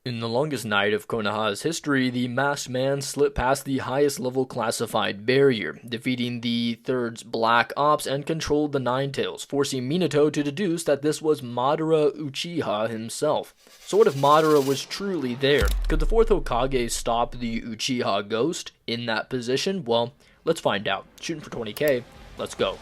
In the longest night of Konoha's history, the masked man slipped past the highest level classified barrier, defeating the Third's Black Ops and controlled the Nine Tails, forcing Minato to deduce that this was Madara Uchiha himself. So what if Madara was truly there? Could the fourth Hokage stop the Uchiha ghost in that position? Well, let's find out. Shooting for 20k, let's go.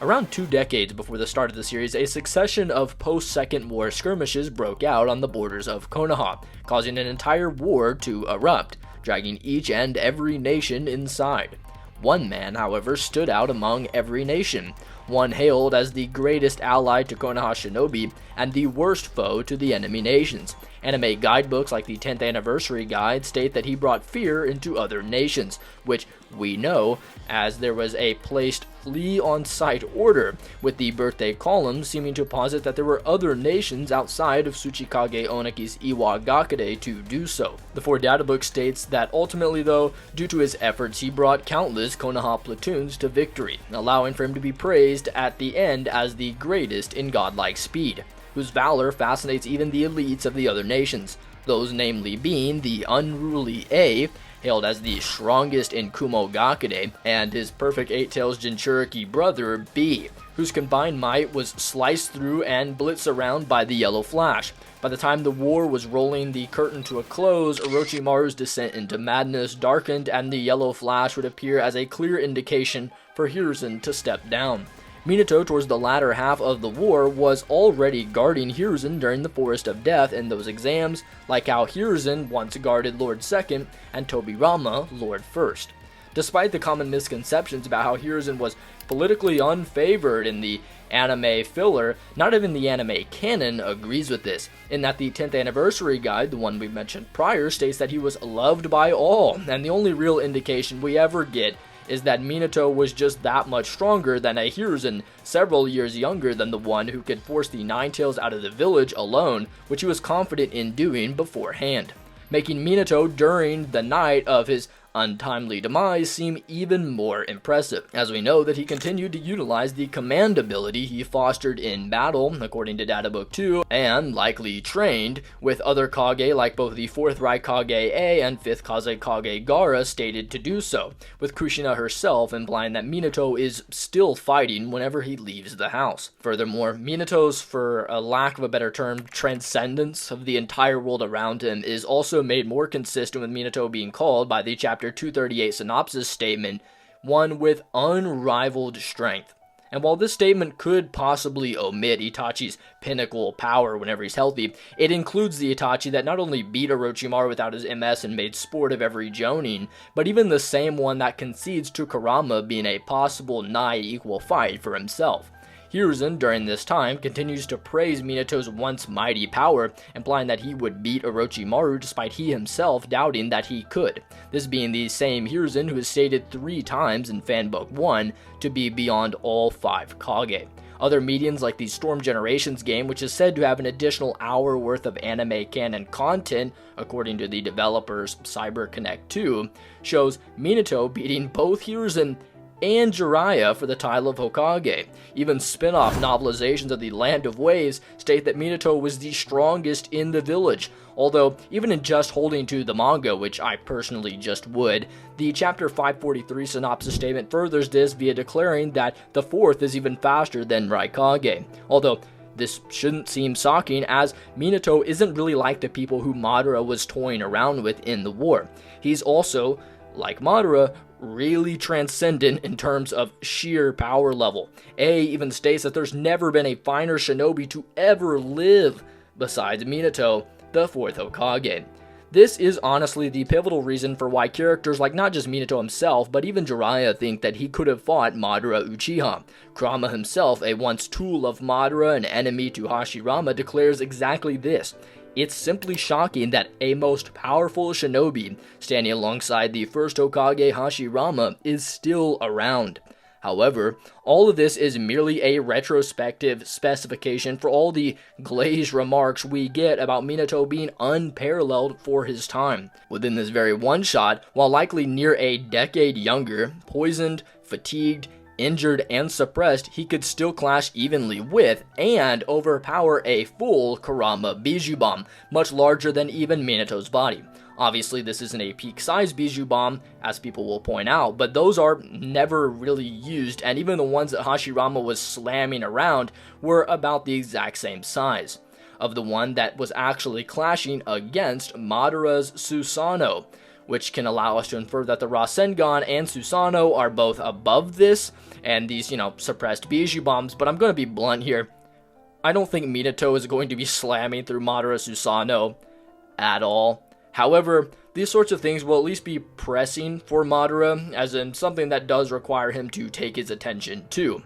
Around 2 decades before the start of the series, a succession of post-Second War skirmishes broke out on the borders of Konoha, causing an entire war to erupt, dragging each and every nation inside. One man, however, stood out among every nation, one hailed as the greatest ally to Konoha shinobi and the worst foe to the enemy nations. Anime guidebooks like the 10th Anniversary Guide state that he brought fear into other nations, which we know as there was a placed flee on sight order, with the birthday column seeming to posit that there were other nations outside of Tsuchikage Onaki's Iwagakure to do so. The 4 data book states that ultimately though, due to his efforts he brought countless Konoha platoons to victory, allowing for him to be praised at the end as the greatest in godlike speed, whose valor fascinates even the elites of the other nations, those namely being the unruly A, hailed as the strongest in Kumogakure, and his perfect 8-tails Jinchuriki brother, B, whose combined might was sliced through and blitzed around by the Yellow Flash. By the time the war was rolling the curtain to a close, Orochimaru's descent into madness darkened and the Yellow Flash would appear as a clear indication for Hiruzen to step down. Minato, towards the latter half of the war, was already guarding Hiruzen during the Forest of Death in those exams, like how Hiruzen once guarded Lord Second and Tobirama Lord First. Despite the common misconceptions about how Hiruzen was politically unfavored in the anime filler, not even the anime canon agrees with this, in that the 10th Anniversary Guide, the one we mentioned prior, states that he was loved by all, and the only real indication we ever get is that Minato was just that much stronger than a Hiruzen, several years younger than the one who could force the Nine Tails out of the village alone, which he was confident in doing beforehand, making Minato during the night of his untimely demise seem even more impressive, as we know that he continued to utilize the command ability he fostered in battle, according to Data Book 2, and likely trained with other Kage like both the 4th Raikage A and 5th Kazekage Gaara stated to do so, with Kushina herself implying that Minato is still fighting whenever he leaves the house. Furthermore, Minato's, for a lack of a better term, transcendence of the entire world around him is also made more consistent with Minato being called by the Chapter 238 synopsis statement, one with unrivaled strength. And while this statement could possibly omit Itachi's pinnacle power whenever he's healthy, it includes the Itachi that not only beat Orochimaru without his MS and made sport of every Jonin, but even the same one that concedes to Kurama being a possible nigh equal fight for himself. Hiruzen, during this time, continues to praise Minato's once mighty power, implying that he would beat Orochimaru despite he himself doubting that he could, this being the same Hiruzen who is stated 3 times in Fanbook 1 to be beyond all 5 Kage. Other mediums like the Storm Generations game, which is said to have an additional hour worth of anime canon content, according to the developers CyberConnect 2, shows Minato beating both Hiruzen and Jiraiya for the title of Hokage. Even spin-off novelizations of the Land of Waves state that Minato was the strongest in the village, although even in just holding to the manga, which I personally just would, the Chapter 543 synopsis statement furthers this via declaring that the 4th is even faster than Raikage, although this shouldn't seem shocking, as Minato isn't really like the people who Madara was toying around with in the war. He's also, like Madara, really transcendent in terms of sheer power level. A even states that there's never been a finer shinobi to ever live besides Minato, the 4th Hokage. This is honestly the pivotal reason for why characters like not just Minato himself, but even Jiraiya think that he could have fought Madara Uchiha. Kurama himself, a once tool of Madara and enemy to Hashirama, declares exactly this. It's simply shocking that a most powerful shinobi, standing alongside the first Hokage Hashirama, is still around. However, all of this is merely a retrospective specification for all the glazed remarks we get about Minato being unparalleled for his time. Within this very one shot, while likely near a decade younger, poisoned, fatigued, Injured and suppressed, he could still clash evenly with and overpower a full Kurama Bijou Bomb, much larger than even Minato's body. Obviously, this isn't a peak-size Bijou Bomb, as people will point out, but those are never really used, and even the ones that Hashirama was slamming around were about the exact same size of the one that was actually clashing against Madara's Susanoo, which can allow us to infer that the Rasengan and Susanoo are both above this, and these, suppressed Bijou Bombs, but I'm going to be blunt here. I don't think Minato is going to be slamming through Madara Susanoo at all. However, these sorts of things will at least be pressing for Madara, as in something that does require him to take his attention too.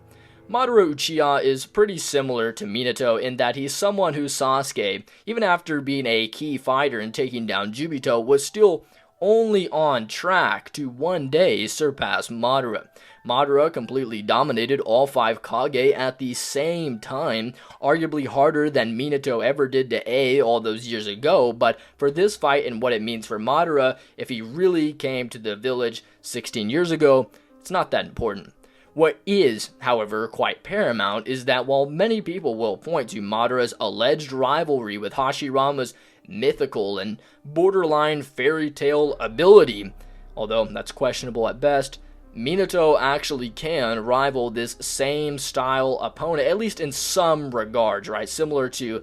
Madara Uchiha is pretty similar to Minato in that he's someone who Sasuke, even after being a key fighter and taking down Obito, was still only on track to one day surpass Madara. Madara completely dominated all 5 Kage at the same time, arguably harder than Minato ever did to A all those years ago, but for this fight and what it means for Madara, if he really came to the village 16 years ago, it's not that important. What is, however, quite paramount is that while many people will point to Madara's alleged rivalry with Hashirama's mythical and borderline fairy tale ability, although that's questionable at best, Minato actually can rival this same style opponent, at least in some regards, right? Similar to,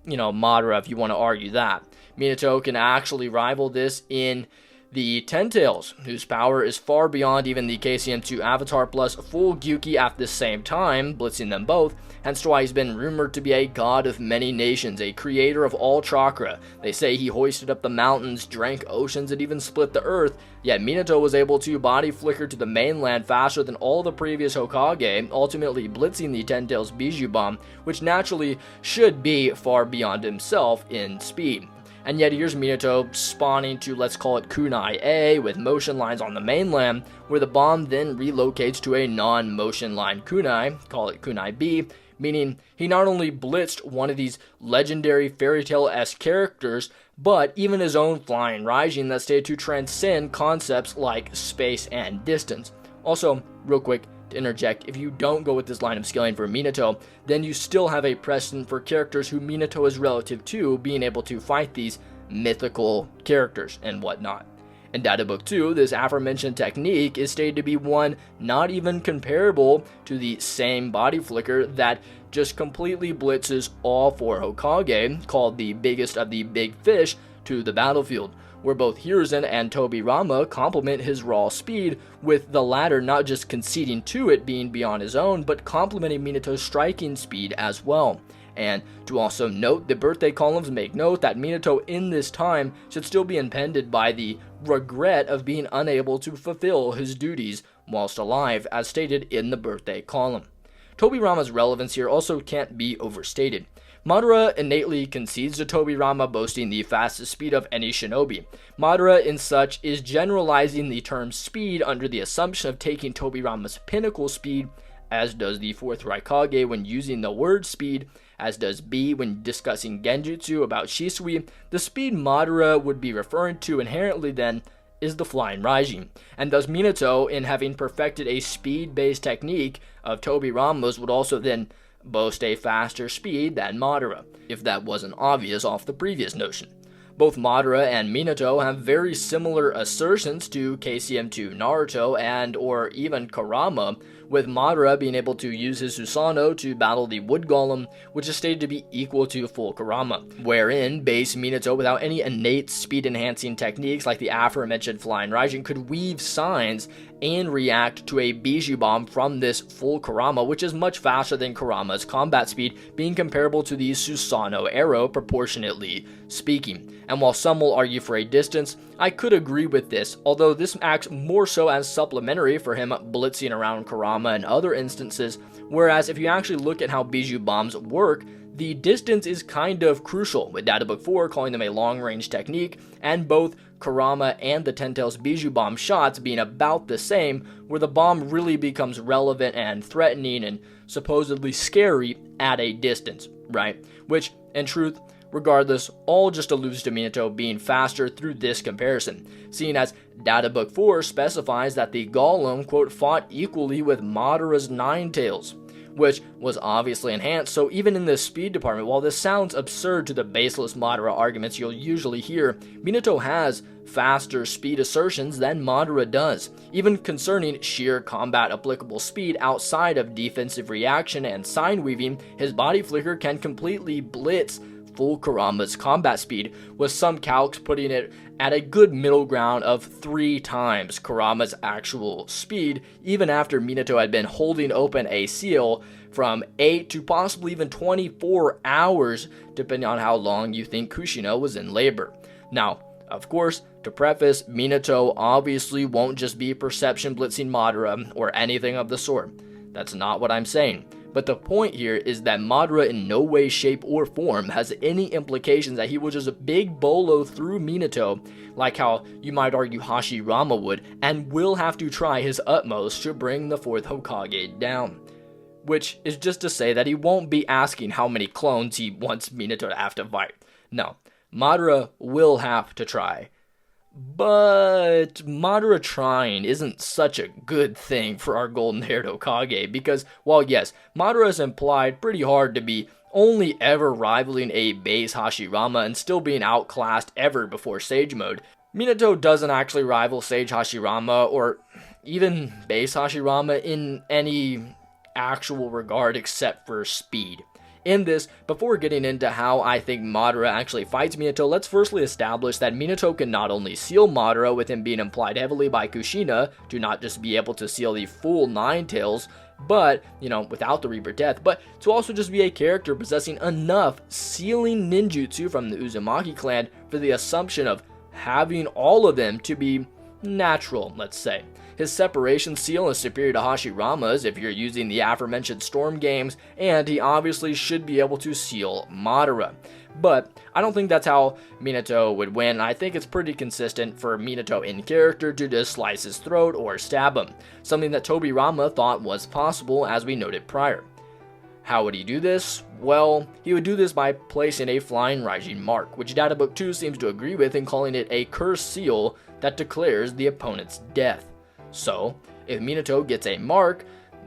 Madara, if you want to argue that. Minato can actually rival this in the Ten Tails, whose power is far beyond even the KCM2 Avatar plus full Gyuki at the same time, blitzing them both, hence why he's been rumored to be a god of many nations, a creator of all chakra. They say he hoisted up the mountains, drank oceans, and even split the earth, yet Minato was able to body flicker to the mainland faster than all the previous Hokage, ultimately blitzing the Ten Tails Bijou Bomb, which naturally should be far beyond himself in speed. And yet here's Minato spawning to, let's call it Kunai A, with motion lines on the mainland, where the bomb then relocates to a non-motion line Kunai, call it Kunai B, meaning he not only blitzed one of these legendary fairy tale-esque characters, but even his own flying Raijin that stayed to transcend concepts like space and distance. Also, real quick, to interject, if you don't go with this line of scaling for Minato, then you still have a precedent for characters who Minato is relative to being able to fight these mythical characters and whatnot. In Data Book 2, this aforementioned technique is stated to be one not even comparable to the same body flicker that just completely blitzes all 4 Hokage, called the biggest of the big fish, to the battlefield, where both Hiruzen and Tobirama complement his raw speed, with the latter not just conceding to it being beyond his own, but complementing Minato's striking speed as well. And to also note, the birthday columns make note that Minato in this time should still be impended by the regret of being unable to fulfill his duties whilst alive, as stated in the birthday column. Tobirama's relevance here also can't be overstated. Madara innately concedes to Tobirama boasting the fastest speed of any shinobi. Madara, in such, is generalizing the term speed under the assumption of taking Tobirama's pinnacle speed, as does the 4th Raikage when using the word speed, as does B when discussing Genjutsu about Shisui. The speed Madara would be referring to inherently then is the flying Raijin, and thus Minato, in having perfected a speed-based technique of Tobirama's, would also then boast a faster speed than Madara, if that wasn't obvious off the previous notion. Both Madara and Minato have very similar assertions to KCM2 Naruto and or even Kurama, with Madara being able to use his Susanoo to battle the Wood Golem, which is stated to be equal to full Kurama, wherein base Minato, without any innate speed-enhancing techniques like the aforementioned Flying Raijin, could weave signs and react to a Bijou Bomb from this full Kurama, which is much faster than Kurama's combat speed, being comparable to the Susanoo arrow, proportionately speaking. And while some will argue for a distance, I could agree with this, although this acts more so as supplementary for him blitzing around Kurama in other instances, whereas if you actually look at how Bijou Bombs work, the distance is kind of crucial, with Data Book 4 calling them a long-range technique, and both Kurama and the Ten Tails Bijou Bomb shots being about the same, where the bomb really becomes relevant and threatening and supposedly scary at a distance, right? Which, in truth, Regardless, all just alludes to Minato being faster through this comparison, seeing as Data Book 4 specifies that the Golem, quote, fought equally with Madara's Nine Tails, which was obviously enhanced. So even in the speed department, while this sounds absurd to the baseless Madara arguments you'll usually hear, Minato has faster speed assertions than Madara does, even concerning sheer combat applicable speed outside of defensive reaction and sign weaving. His body flicker can completely blitz full Kurama's combat speed, with some calcs putting it at a good middle ground of 3 times Kurama's actual speed, even after Minato had been holding open a seal from 8 to possibly even 24 hours, depending on how long you think Kushina was in labor. Now, of course, to preface, Minato obviously won't just be perception blitzing Madara or anything of the sort. That's not what I'm saying. But the point here is that Madara in no way, shape, or form has any implications that he will just big bolo through Minato, like how you might argue Hashirama would, and will have to try his utmost to bring the 4th Hokage down. Which is just to say that he won't be asking how many clones he wants Minato to have to fight. No, Madara will have to try. But Madara trying isn't such a good thing for our golden-haired Hokage, because while yes, Madara is implied pretty hard to be only ever rivaling a base Hashirama and still being outclassed ever before Sage Mode, Minato doesn't actually rival Sage Hashirama or even base Hashirama in any actual regard except for speed. In this, before getting into how I think Madara actually fights Minato, let's firstly establish that Minato can not only seal Madara, with him being implied heavily by Kushina to not just be able to seal the full Nine Tails, but, without the Reaper Death, but to also just be a character possessing enough sealing ninjutsu from the Uzumaki clan for the assumption of having all of them to be natural, let's say. His separation seal is superior to Hashirama's if you're using the aforementioned Storm games, and he obviously should be able to seal Madara. But I don't think that's how Minato would win. I think it's pretty consistent for Minato in character to just slice his throat or stab him, something that Tobirama thought was possible as we noted prior. How would he do this? Well, he would do this by placing a Flying Rising mark, which Data Book 2 seems to agree with in calling it a cursed seal that declares the opponent's death. So, if Minato gets a mark,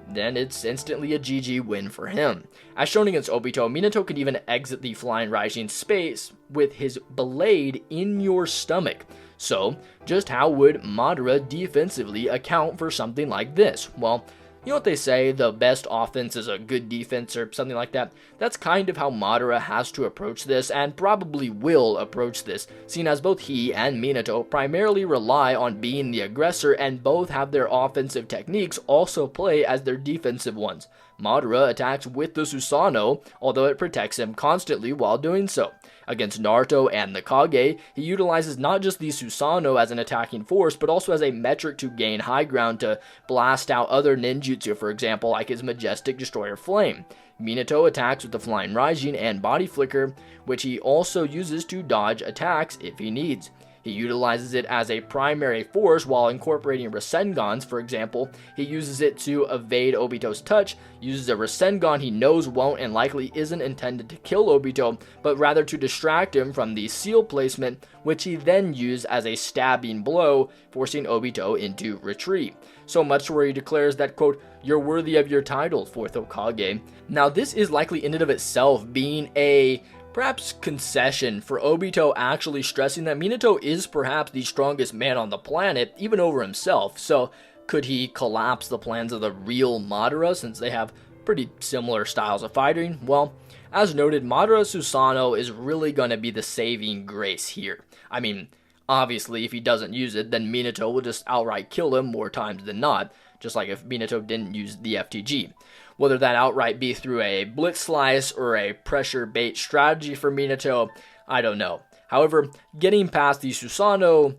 then it's instantly a GG win for him. As shown against Obito, Minato could even exit the Flying Rising space with his blade in your stomach. So, just how would Madara defensively account for something like this? Well, you know what they say, the best offense is a good defense or something like that? That's kind of how Madara has to approach this, and probably will approach this, seeing as both he and Minato primarily rely on being the aggressor, and both have their offensive techniques also play as their defensive ones. Madara attacks with the Susanoo, although it protects him constantly while doing so. Against Naruto and the Kage, he utilizes not just the Susanoo as an attacking force, but also as a metric to gain high ground to blast out other ninjutsu, for example, like his majestic Destroyer Flame. Minato attacks with the Flying Rising and Body Flicker, which he also uses to dodge attacks if he needs. He utilizes it as a primary force while incorporating Rasengans. For example, he uses it to evade Obito's touch, uses a Rasengan he knows won't and likely isn't intended to kill Obito, but rather to distract him from the seal placement, which he then used as a stabbing blow, forcing Obito into retreat. So much where he declares that, quote, "You're worthy of your title, 4th Hokage." Now this is likely in and of itself being a perhaps concession for Obito, actually stressing that Minato is perhaps the strongest man on the planet, even over himself. So could he collapse the plans of the real Madara, since they have pretty similar styles of fighting? Well, as noted, Madara Susanoo is really going to be the saving grace here. I mean, obviously if he doesn't use it, then Minato will just outright kill him more times than not, just like if Minato didn't use the FTG. Whether that outright be through a blitz slice or a pressure bait strategy for Minato, I don't know. However, getting past the Susanoo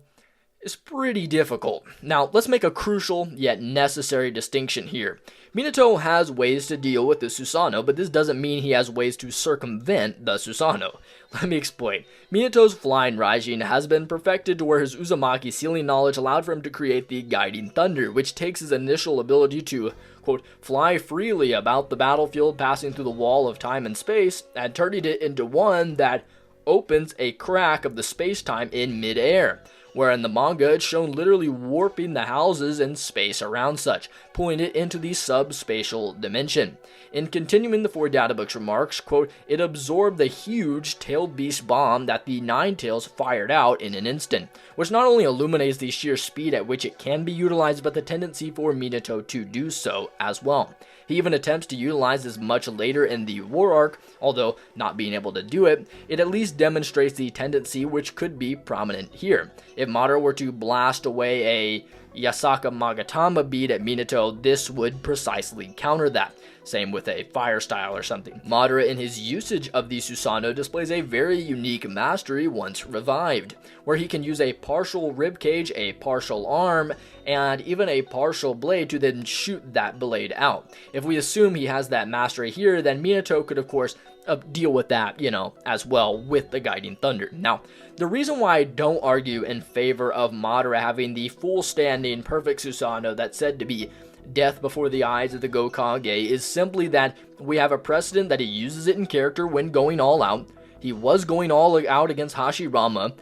is pretty difficult. Now, let's make a crucial yet necessary distinction here. Minato has ways to deal with the Susanoo, but this doesn't mean he has ways to circumvent the Susanoo. Let me explain. Minato's Flying Rising has been perfected to where his Uzumaki sealing knowledge allowed for him to create the Guiding Thunder, which takes his initial ability to, quote, fly freely about the battlefield, passing through the wall of time and space, and turning it into one that opens a crack of the space-time in mid-air, where in the manga it's shown literally warping the houses and space around such, pulling it into the subspatial dimension. In continuing the four databook's remarks, quote, it absorbed the huge tailed beast bomb that the Nine Tails fired out in an instant, which not only illuminates the sheer speed at which it can be utilized, but the tendency for Minato to do so as well. He even attempts to utilize this much later in the war arc, although not being able to do it, it at least demonstrates the tendency which could be prominent here. If Madara were to blast away a Yasaka Magatama bead at Minato, this would precisely counter that. Same with a fire style or something. Madara in his usage of the Susanoo displays a very unique mastery once revived, where he can use a partial ribcage, a partial arm, and even a partial blade to then shoot that blade out. If we assume he has that mastery here, then Minato could of course deal with that, as well with the Guiding Thunder. Now, the reason why I don't argue in favor of Madara having the full standing perfect Susanoo that's said to be death before the eyes of the Gokage is simply that we have a precedent that he uses it in character when going all out. He was going all out against Hashirama,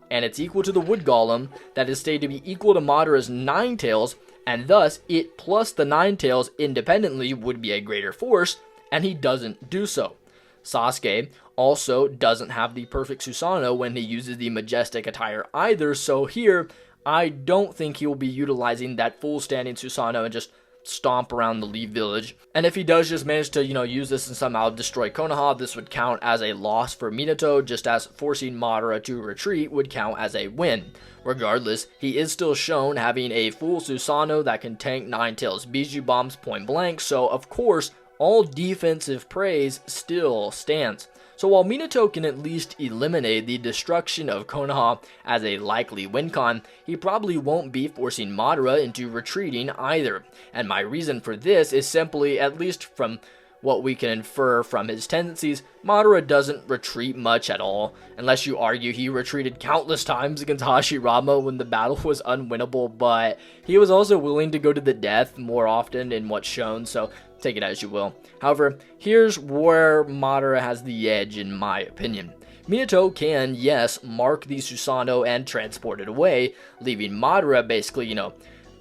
and it's equal to the Wood Golem that is stated to be equal to Madara's Nine Tails, and thus it plus the Nine Tails independently would be a greater force, and he doesn't do so. Sasuke also doesn't have the perfect Susanoo when he uses the majestic attire either, so here I don't think he will be utilizing that full standing Susanoo and just stomp around the Leaf Village. And if he does just manage to, use this and somehow destroy Konoha, this would count as a loss for Minato, just as forcing Madara to retreat would count as a win. Regardless, he is still shown having a full Susanoo that can tank Nine Tails Bijou Bombs point blank, so of course, all defensive praise still stands. So while Minato can at least eliminate the destruction of Konoha as a likely win con, he probably won't be forcing Madara into retreating either. And my reason for this is simply, at least from what we can infer from his tendencies, Madara doesn't retreat much at all, unless you argue he retreated countless times against Hashirama when the battle was unwinnable, but he was also willing to go to the death more often in what's shown, so take it as you will. However, here's where Madara has the edge in my opinion. Minato can, yes, mark the Susanoo and transport it away, leaving Madara basically,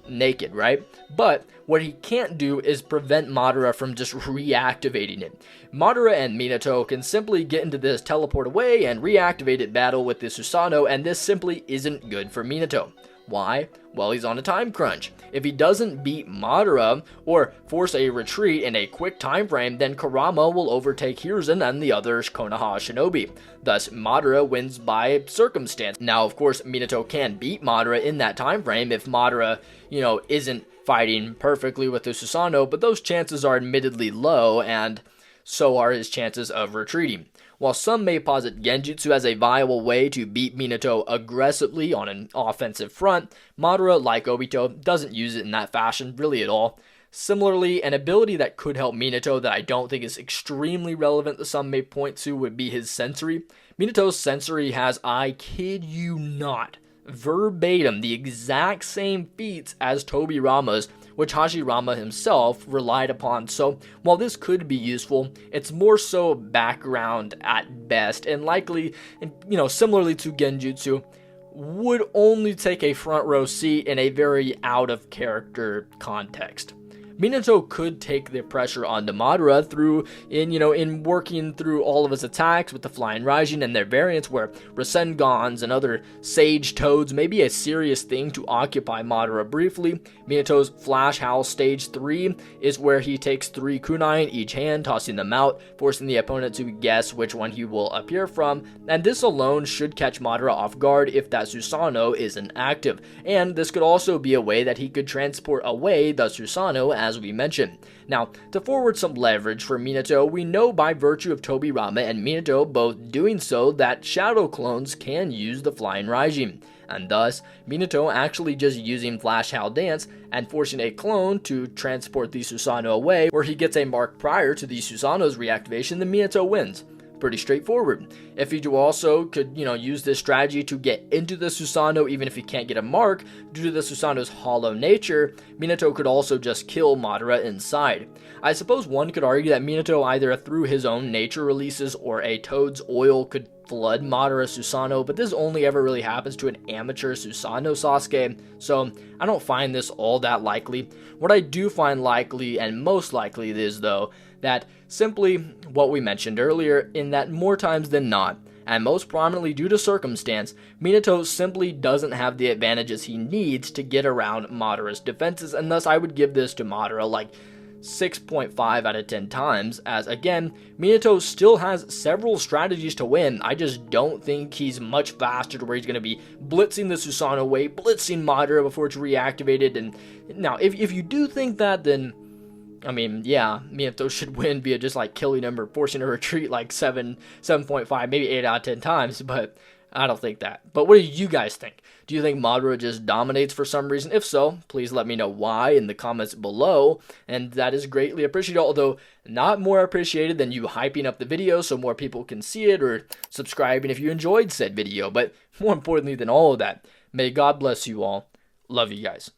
naked, right? But what he can't do is prevent Madara from just reactivating it. Madara and Minato can simply get into this teleport away and reactivated battle with the Susanoo, and this simply isn't good for Minato. Why? Well, he's on a time crunch. If he doesn't beat Madara or force a retreat in a quick time frame, then Kurama will overtake Hiruzen and the other Konoha shinobi. Thus, Madara wins by circumstance. Now, of course, Minato can beat Madara in that time frame if Madara, isn't fighting perfectly with the Susanoo, but those chances are admittedly low, and so are his chances of retreating. While some may posit Genjutsu as a viable way to beat Minato aggressively on an offensive front, Madara, like Obito, doesn't use it in that fashion really at all. Similarly, an ability that could help Minato that I don't think is extremely relevant that some may point to would be his sensory. Minato's sensory has, I kid you not, verbatim the exact same feats as Tobirama's, which Hashirama himself relied upon. So while this could be useful, it's more so background at best, and likely, similarly to Genjutsu, would only take a front row seat in a very out of character context. Minato could take the pressure onto Madara in working through all of his attacks with the Flying Raijin and their variants, where Rasengans and other Sage Toads may be a serious thing to occupy Madara briefly. Minato's Flash Howl Stage 3 is where he takes 3 kunai in each hand, tossing them out, forcing the opponent to guess which one he will appear from, and this alone should catch Madara off guard if that Susanoo isn't active. And this could also be a way that he could transport away the Susanoo, as we mentioned. Now, to forward some leverage for Minato, we know by virtue of Tobirama and Minato both doing so that shadow clones can use the Flying Raijin, and thus Minato actually just using Flash Howl Dance and forcing a clone to transport the Susanoo away, where he gets a mark prior to the Susanoo's reactivation, then Minato wins. Pretty straightforward. If he also could, use this strategy to get into the Susanoo even if he can't get a mark due to the Susanoo's hollow nature, Minato could also just kill Madara inside. I suppose one could argue that Minato, either through his own nature releases or a Toad's oil, could flood Madara Susanoo, but this only ever really happens to an amateur Susanoo Sasuke, so I don't find this all that likely. What I do find likely, and most likely, is though, that simply what we mentioned earlier, in that more times than not, and most prominently due to circumstance, Minato simply doesn't have the advantages he needs to get around Madara's defenses, and thus I would give this to Madara like 6.5 out of 10 times, as again, Minato still has several strategies to win. I just don't think he's much faster to where he's going to be blitzing the Susanoo way, blitzing Madara before it's reactivated. And now, if you do think that, then I mean, yeah, Minato should win via just like killing him or forcing a retreat like 7.5, maybe 8 out of 10 times, but I don't think that. But what do you guys think? Do you think Madara just dominates for some reason? If so, please let me know why in the comments below, and that is greatly appreciated, although not more appreciated than you hyping up the video so more people can see it, or subscribing if you enjoyed said video. But more importantly than all of that, may God bless you all. Love you guys.